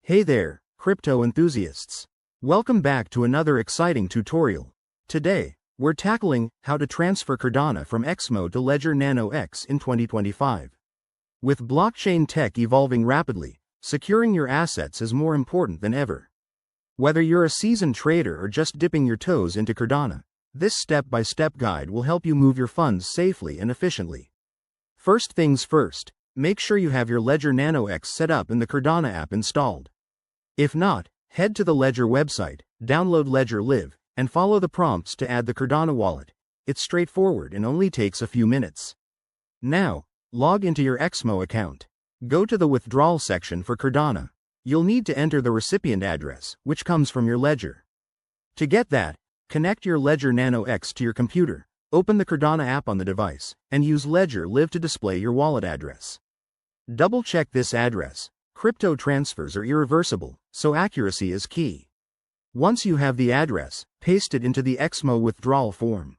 Hey there, crypto enthusiasts. Welcome back to another exciting tutorial. Today, we're tackling how to transfer Cardano from XMO to Ledger Nano X in 2025. With blockchain tech evolving rapidly, securing your assets is more important than ever. Whether you're a seasoned trader or just dipping your toes into Cardano, this step-by-step guide will help you move your funds safely and efficiently. First things first, make sure you have your Ledger Nano X set up and the Cardano app installed. If not, head to the Ledger website, download Ledger Live, and follow the prompts to add the Cardano wallet. It's straightforward and only takes a few minutes. Now, log into your XMO account. Go to the withdrawal section for Cardano. You'll need to enter the recipient address, which comes from your Ledger. To get that, connect your Ledger Nano X to your computer, open the Cardano app on the device, and use Ledger Live to display your wallet address. Double-check this address. Crypto transfers are irreversible, so accuracy is key. Once you have the address, paste it into the XMO withdrawal form.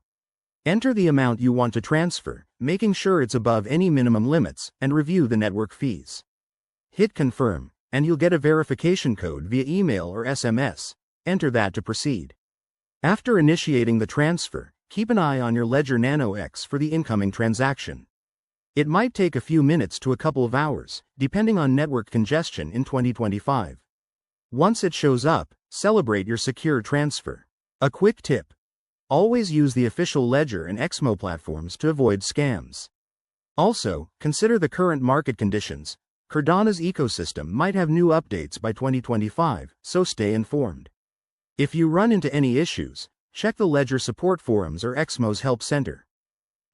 Enter the amount you want to transfer, making sure it's above any minimum limits, and review the network fees. Hit confirm, and you'll get a verification code via email or SMS. Enter that to proceed. After initiating the transfer, keep an eye on your Ledger Nano X for the incoming transaction. It might take a few minutes to a couple of hours, depending on network congestion in 2025. Once it shows up, celebrate your secure transfer. A quick tip: always use the official Ledger and XMO platforms to avoid scams. Also, consider the current market conditions. Cardano's ecosystem might have new updates by 2025, so stay informed. If you run into any issues, check the Ledger support forums or XMO's help center.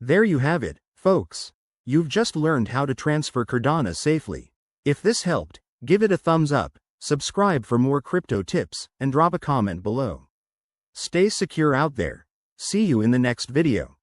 There you have it, folks. You've just learned how to transfer Cardano safely. If this helped, give it a thumbs up, subscribe for more crypto tips, and drop a comment below. Stay secure out there. See you in the next video.